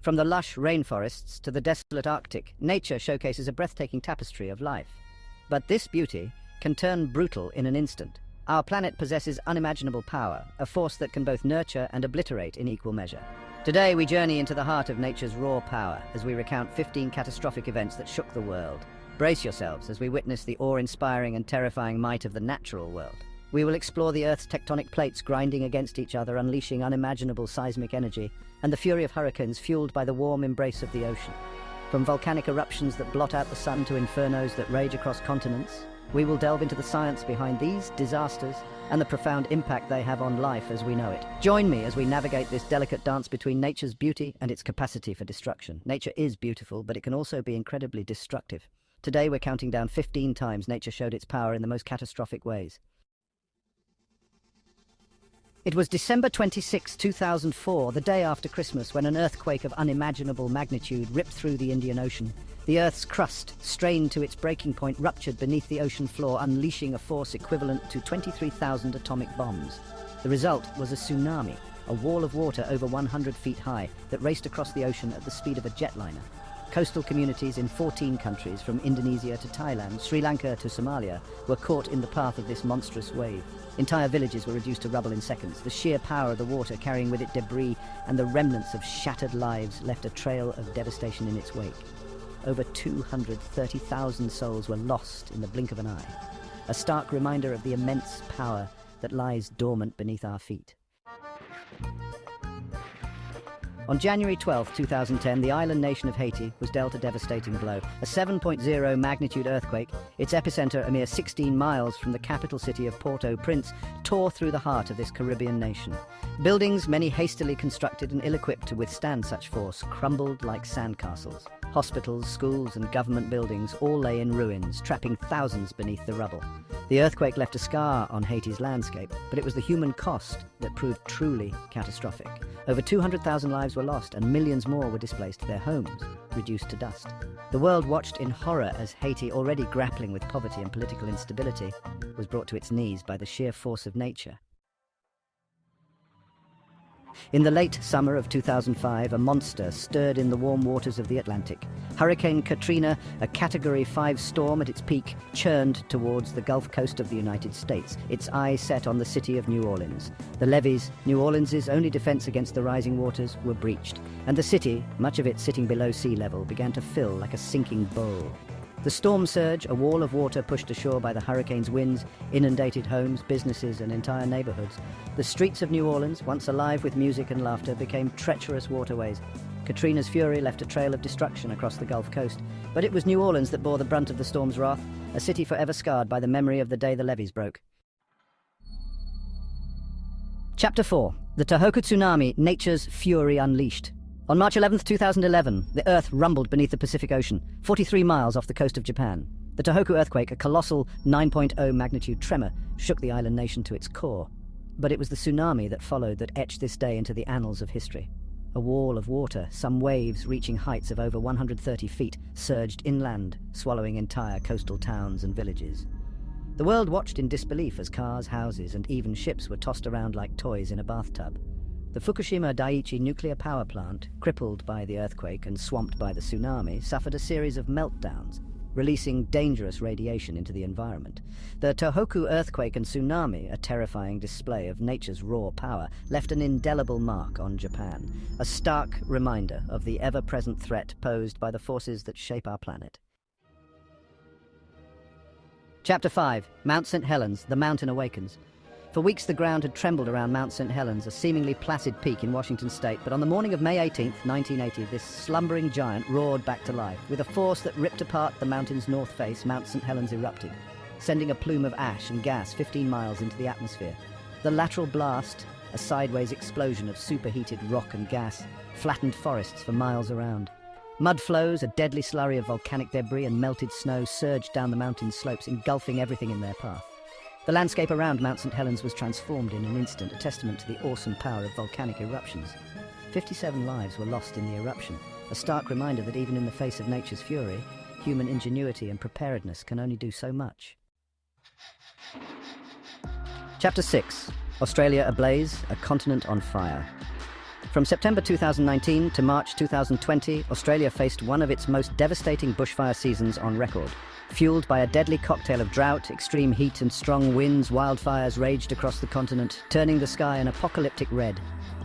From the lush rainforests to the desolate Arctic, nature showcases a breathtaking tapestry of life. But this beauty can turn brutal in an instant. Our planet possesses unimaginable power, a force that can both nurture and obliterate in equal measure. Today we journey into the heart of nature's raw power as we recount 15 catastrophic events that shook the world. Brace yourselves as we witness the awe-inspiring and terrifying might of the natural world. We will explore the Earth's tectonic plates grinding against each other, unleashing unimaginable seismic energy, and the fury of hurricanes fueled by the warm embrace of the ocean. From volcanic eruptions that blot out the sun to infernos that rage across continents, we will delve into the science behind these disasters and the profound impact they have on life as we know it. Join me as we navigate this delicate dance between nature's beauty and its capacity for destruction. Nature is beautiful, but it can also be incredibly destructive. Today we're counting down 15 times nature showed its power in the most catastrophic ways. It was December 26, 2004, the day after Christmas, when an earthquake of unimaginable magnitude ripped through the Indian Ocean. The Earth's crust, strained to its breaking point, ruptured beneath the ocean floor, unleashing a force equivalent to 23,000 atomic bombs. The result was a tsunami, a wall of water over 100 feet high that raced across the ocean at the speed of a jetliner. Coastal communities in 14 countries, from Indonesia to Thailand, Sri Lanka to Somalia, were caught in the path of this monstrous wave. Entire villages were reduced to rubble in seconds. The sheer power of the water, carrying with it debris and the remnants of shattered lives, left a trail of devastation in its wake. Over 230,000 souls were lost in the blink of an eye, a stark reminder of the immense power that lies dormant beneath our feet. On January 12, 2010, the island nation of Haiti was dealt a devastating blow. A 7.0 magnitude earthquake, its epicenter a mere 16 miles from the capital city of Port-au-Prince, tore through the heart of this Caribbean nation. Buildings, many hastily constructed and ill-equipped to withstand such force, crumbled like sandcastles. Hospitals, schools and government buildings all lay in ruins, trapping thousands beneath the rubble. The earthquake left a scar on Haiti's landscape, but it was the human cost that proved truly catastrophic. Over 200,000 lives were lost and millions more were displaced, their homes reduced to dust. The world watched in horror as Haiti, already grappling with poverty and political instability, was brought to its knees by the sheer force of nature. In the late summer of 2005, a monster stirred in the warm waters of the Atlantic. Hurricane Katrina, a Category 5 storm at its peak, churned towards the Gulf Coast of the United States, its eye set on the city of New Orleans. The levees, New Orleans' only defense against the rising waters, were breached, and the city, much of it sitting below sea level, began to fill like a sinking bowl. The storm surge, a wall of water pushed ashore by the hurricane's winds, inundated homes, businesses and entire neighborhoods. The streets of New Orleans, once alive with music and laughter, became treacherous waterways. Katrina's fury left a trail of destruction across the Gulf Coast, but it was New Orleans that bore the brunt of the storm's wrath, a city forever scarred by the memory of the day the levees broke. Chapter 4. The Tohoku Tsunami, Nature's Fury Unleashed. On March 11, 2011, the Earth rumbled beneath the Pacific Ocean, 43 miles off the coast of Japan. The Tohoku earthquake, a colossal 9.0 magnitude tremor, shook the island nation to its core. But it was the tsunami that followed that etched this day into the annals of history. A wall of water, some waves reaching heights of over 130 feet, surged inland, swallowing entire coastal towns and villages. The world watched in disbelief as cars, houses, and even ships were tossed around like toys in a bathtub. The Fukushima Daiichi nuclear power plant, crippled by the earthquake and swamped by the tsunami, suffered a series of meltdowns, releasing dangerous radiation into the environment. The Tohoku earthquake and tsunami, a terrifying display of nature's raw power, left an indelible mark on Japan, a stark reminder of the ever-present threat posed by the forces that shape our planet. Chapter 5. Mount St. Helens, the Mountain Awakens. For weeks the ground had trembled around Mount St. Helens, a seemingly placid peak in Washington state, but on the morning of May 18, 1980, this slumbering giant roared back to life. With a force that ripped apart the mountain's north face, Mount St. Helens erupted, sending a plume of ash and gas 15 miles into the atmosphere. The lateral blast, a sideways explosion of superheated rock and gas, flattened forests for miles around. Mud flows, a deadly slurry of volcanic debris and melted snow surged down the mountain's slopes, engulfing everything in their path. The landscape around Mount St. Helens was transformed in an instant, a testament to the awesome power of volcanic eruptions. 57 lives were lost in the eruption, a stark reminder that even in the face of nature's fury, human ingenuity and preparedness can only do so much. Chapter 6. Australia ablaze, a continent on fire. From September 2019 to March 2020, Australia faced one of its most devastating bushfire seasons on record. Fueled by a deadly cocktail of drought, extreme heat and strong winds, wildfires raged across the continent, turning the sky an apocalyptic red.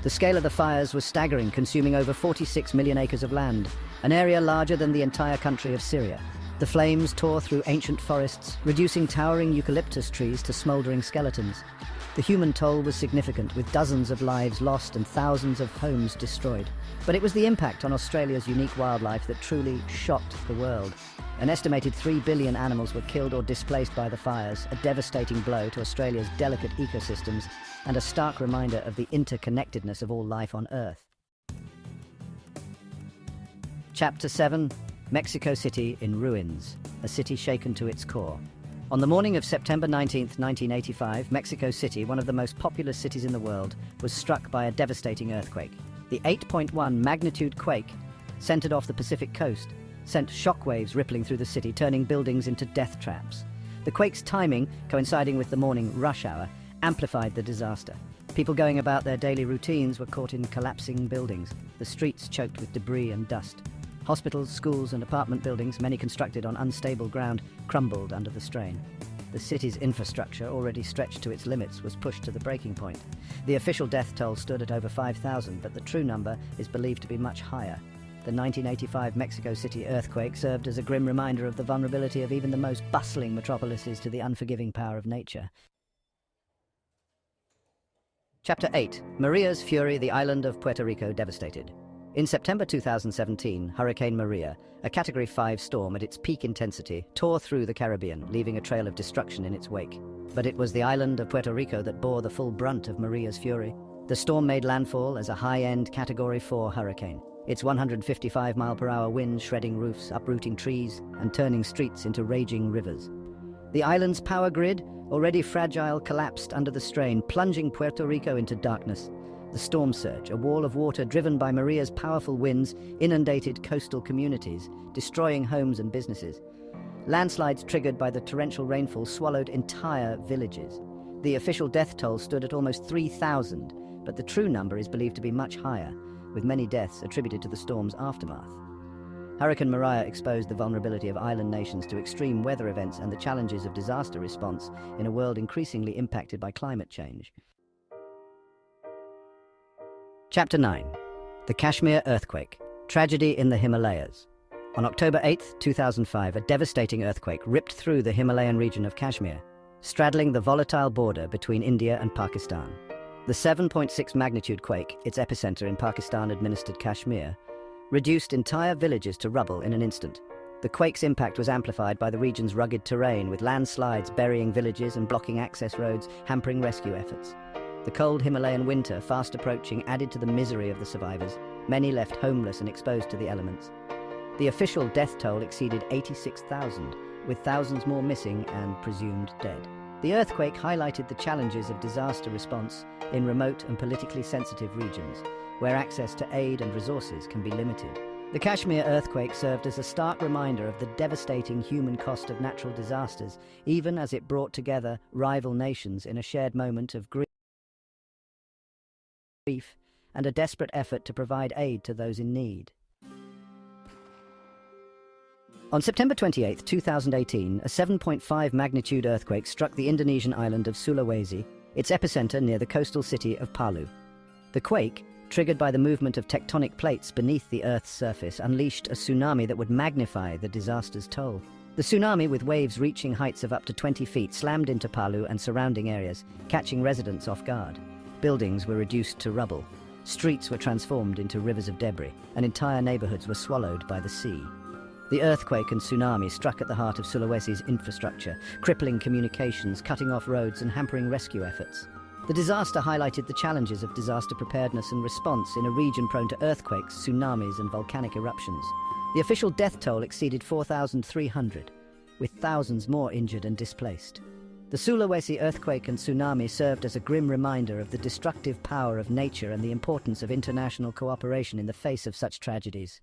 The scale of the fires was staggering, consuming over 46 million acres of land, an area larger than the entire country of Syria. The flames tore through ancient forests, reducing towering eucalyptus trees to smouldering skeletons. The human toll was significant, with dozens of lives lost and thousands of homes destroyed. But it was the impact on Australia's unique wildlife that truly shocked the world. An estimated 3 billion animals were killed or displaced by the fires, a devastating blow to Australia's delicate ecosystems and a stark reminder of the interconnectedness of all life on Earth. Chapter 7. Mexico City in ruins, a city shaken to its core. On the morning of September 19, 1985, Mexico City, one of the most populous cities in the world, was struck by a devastating earthquake. The 8.1 magnitude quake, centered off the Pacific coast, sent shockwaves rippling through the city, turning buildings into death traps. The quake's timing, coinciding with the morning rush hour, amplified the disaster. People going about their daily routines were caught in collapsing buildings, the streets choked with debris and dust. Hospitals, schools and apartment buildings, many constructed on unstable ground, crumbled under the strain. The city's infrastructure, already stretched to its limits, was pushed to the breaking point. The official death toll stood at over 5,000, but the true number is believed to be much higher. The 1985 Mexico City earthquake served as a grim reminder of the vulnerability of even the most bustling metropolises to the unforgiving power of nature. Chapter 8. Maria's Fury, the island of Puerto Rico devastated. In September 2017, Hurricane Maria, a Category 5 storm at its peak intensity, tore through the Caribbean, leaving a trail of destruction in its wake. But it was the island of Puerto Rico that bore the full brunt of Maria's fury. The storm made landfall as a high-end Category 4 hurricane, its 155-mile-per-hour winds shredding roofs, uprooting trees, and turning streets into raging rivers. The island's power grid, already fragile, collapsed under the strain, plunging Puerto Rico into darkness. The storm surge, a wall of water driven by Maria's powerful winds, inundated coastal communities, destroying homes and businesses. Landslides triggered by the torrential rainfall swallowed entire villages. The official death toll stood at almost 3,000, but the true number is believed to be much higher, with many deaths attributed to the storm's aftermath. Hurricane Maria exposed the vulnerability of island nations to extreme weather events and the challenges of disaster response in a world increasingly impacted by climate change. Chapter 9. The Kashmir Earthquake, Tragedy in the Himalayas. On October 8, 2005, a devastating earthquake ripped through the Himalayan region of Kashmir, straddling the volatile border between India and Pakistan. The 7.6 magnitude quake, its epicenter in Pakistan-administered Kashmir, reduced entire villages to rubble in an instant. The quake's impact was amplified by the region's rugged terrain, with landslides burying villages and blocking access roads, hampering rescue efforts. The cold Himalayan winter, fast approaching, added to the misery of the survivors. Many left homeless and exposed to the elements. The official death toll exceeded 86,000, with thousands more missing and presumed dead. The earthquake highlighted the challenges of disaster response in remote and politically sensitive regions, where access to aid and resources can be limited. The Kashmir earthquake served as a stark reminder of the devastating human cost of natural disasters, even as it brought together rival nations in a shared moment of grief and a desperate effort to provide aid to those in need. On September 28, 2018, a 7.5 magnitude earthquake struck the Indonesian island of Sulawesi, its epicenter near the coastal city of Palu. The quake, triggered by the movement of tectonic plates beneath the Earth's surface, unleashed a tsunami that would magnify the disaster's toll. The tsunami, with waves reaching heights of up to 20 feet, slammed into Palu and surrounding areas, catching residents off guard. Buildings were reduced to rubble, streets were transformed into rivers of debris, and entire neighborhoods were swallowed by the sea. The earthquake and tsunami struck at the heart of Sulawesi's infrastructure, crippling communications, cutting off roads, and hampering rescue efforts. The disaster highlighted the challenges of disaster preparedness and response in a region prone to earthquakes, tsunamis, and volcanic eruptions. The official death toll exceeded 4,300, with thousands more injured and displaced. The Sulawesi earthquake and tsunami served as a grim reminder of the destructive power of nature and the importance of international cooperation in the face of such tragedies.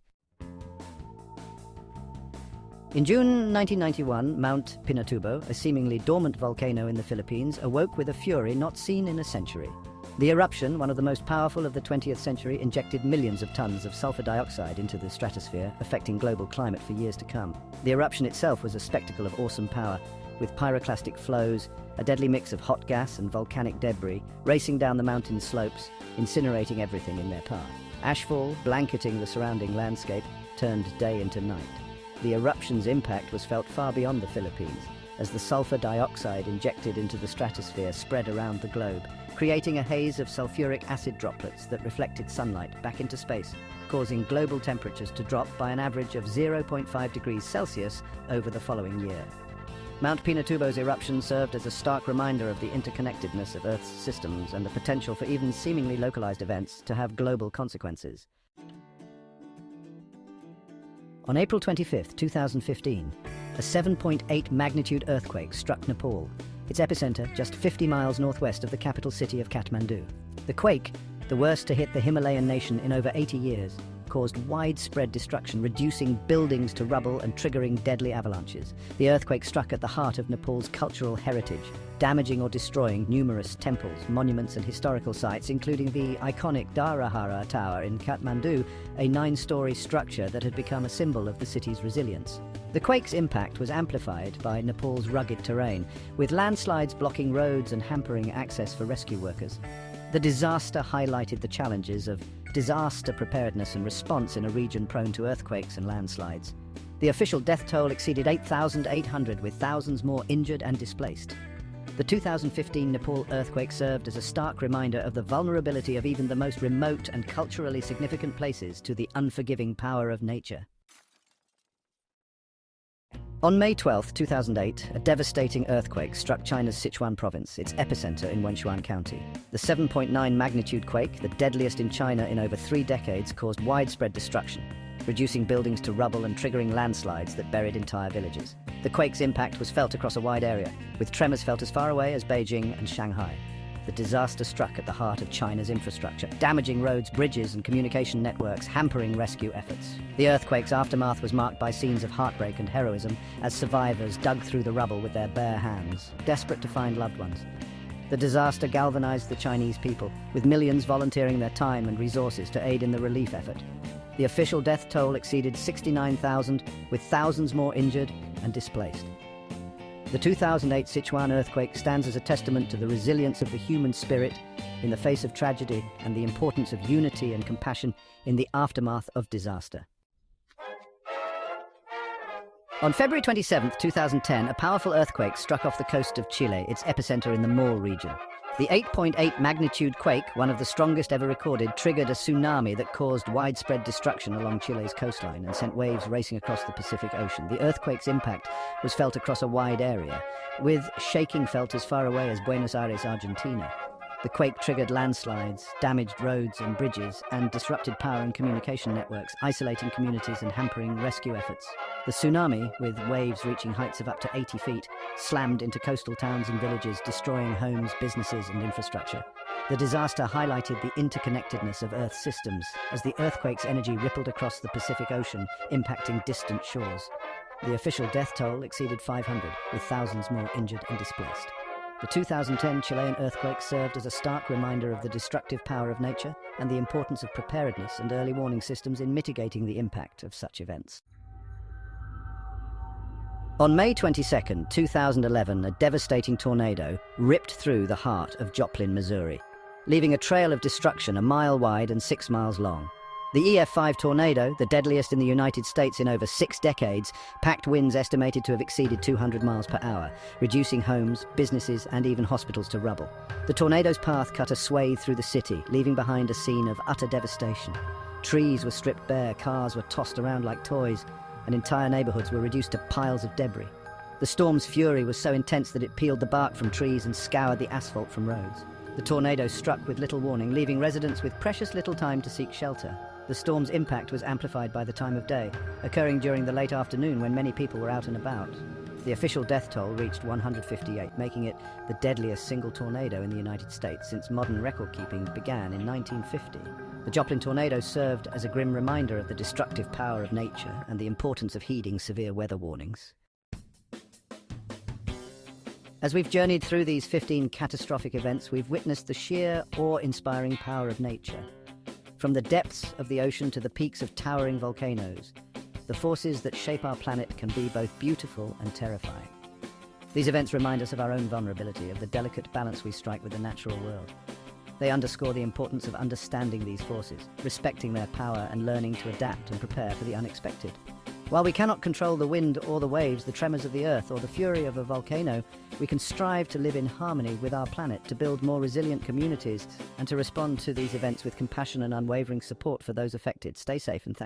In June 1991, Mount Pinatubo, a seemingly dormant volcano in the Philippines, awoke with a fury not seen in a century. The eruption, one of the most powerful of the 20th century, injected millions of tons of sulfur dioxide into the stratosphere, affecting global climate for years to come. The eruption itself was a spectacle of awesome power, with pyroclastic flows, a deadly mix of hot gas and volcanic debris racing down the mountain slopes, incinerating everything in their path. Ashfall, blanketing the surrounding landscape, turned day into night. The eruption's impact was felt far beyond the Philippines, as the sulfur dioxide injected into the stratosphere spread around the globe, creating a haze of sulfuric acid droplets that reflected sunlight back into space, causing global temperatures to drop by an average of 0.5 degrees Celsius over the following year. Mount Pinatubo's eruption served as a stark reminder of the interconnectedness of Earth's systems and the potential for even seemingly localized events to have global consequences. On April 25, 2015, a 7.8 magnitude earthquake struck Nepal, its epicenter just 50 miles northwest of the capital city of Kathmandu. The quake, the worst to hit the Himalayan nation in over 80 years, caused widespread destruction, reducing buildings to rubble and triggering deadly avalanches. The earthquake struck at the heart of Nepal's cultural heritage, damaging or destroying numerous temples, monuments and historical sites, including the iconic Dharahara Tower in Kathmandu, a 9-story structure that had become a symbol of the city's resilience. The quake's impact was amplified by Nepal's rugged terrain, with landslides blocking roads and hampering access for rescue workers. The disaster highlighted the challenges of disaster preparedness and response in a region prone to earthquakes and landslides. The official death toll exceeded 8,800, with thousands more injured and displaced. The 2015 Nepal earthquake served as a stark reminder of the vulnerability of even the most remote and culturally significant places to the unforgiving power of nature. On May 12, 2008, a devastating earthquake struck China's Sichuan province, its epicenter in Wenchuan County. The 7.9 magnitude quake, the deadliest in China in over 3 decades, caused widespread destruction, reducing buildings to rubble and triggering landslides that buried entire villages. The quake's impact was felt across a wide area, with tremors felt as far away as Beijing and Shanghai. The disaster struck at the heart of China's infrastructure, damaging roads, bridges and communication networks, hampering rescue efforts. The earthquake's aftermath was marked by scenes of heartbreak and heroism as survivors dug through the rubble with their bare hands, desperate to find loved ones. The disaster galvanized the Chinese people, with millions volunteering their time and resources to aid in the relief effort. The official death toll exceeded 69,000, with thousands more injured and displaced. The 2008 Sichuan earthquake stands as a testament to the resilience of the human spirit in the face of tragedy and the importance of unity and compassion in the aftermath of disaster. On February 27, 2010, a powerful earthquake struck off the coast of Chile, its epicenter in the Maule region. The 8.8 magnitude quake, one of the strongest ever recorded, triggered a tsunami that caused widespread destruction along Chile's coastline and sent waves racing across the Pacific Ocean. The earthquake's impact was felt across a wide area, with shaking felt as far away as Buenos Aires, Argentina. The quake triggered landslides, damaged roads and bridges, and disrupted power and communication networks, isolating communities and hampering rescue efforts. The tsunami, with waves reaching heights of up to 80 feet, slammed into coastal towns and villages, destroying homes, businesses and infrastructure. The disaster highlighted the interconnectedness of Earth's systems as the earthquake's energy rippled across the Pacific Ocean, impacting distant shores. The official death toll exceeded 500, with thousands more injured and displaced. The 2010 Chilean earthquake served as a stark reminder of the destructive power of nature and the importance of preparedness and early warning systems in mitigating the impact of such events. On May 22, 2011, a devastating tornado ripped through the heart of Joplin, Missouri, leaving a trail of destruction a mile wide and 6 miles long. The EF5 tornado, the deadliest in the United States in over 6 decades, packed winds estimated to have exceeded 200 miles per hour, reducing homes, businesses, and even hospitals to rubble. The tornado's path cut a swathe through the city, leaving behind a scene of utter devastation. Trees were stripped bare, cars were tossed around like toys, and entire neighborhoods were reduced to piles of debris. The storm's fury was so intense that it peeled the bark from trees and scoured the asphalt from roads. The tornado struck with little warning, leaving residents with precious little time to seek shelter. The storm's impact was amplified by the time of day, occurring during the late afternoon when many people were out and about. The official death toll reached 158, making it the deadliest single tornado in the United States since modern record-keeping began in 1950. The Joplin tornado served as a grim reminder of the destructive power of nature and the importance of heeding severe weather warnings. As we've journeyed through these 15 catastrophic events, we've witnessed the sheer, awe-inspiring power of nature. From the depths of the ocean to the peaks of towering volcanoes, the forces that shape our planet can be both beautiful and terrifying. These events remind us of our own vulnerability, of the delicate balance we strike with the natural world. They underscore the importance of understanding these forces, respecting their power, and learning to adapt and prepare for the unexpected. While we cannot control the wind or the waves, the tremors of the earth, or the fury of a volcano, we can strive to live in harmony with our planet, to build more resilient communities, and to respond to these events with compassion and unwavering support for those affected. Stay safe and thank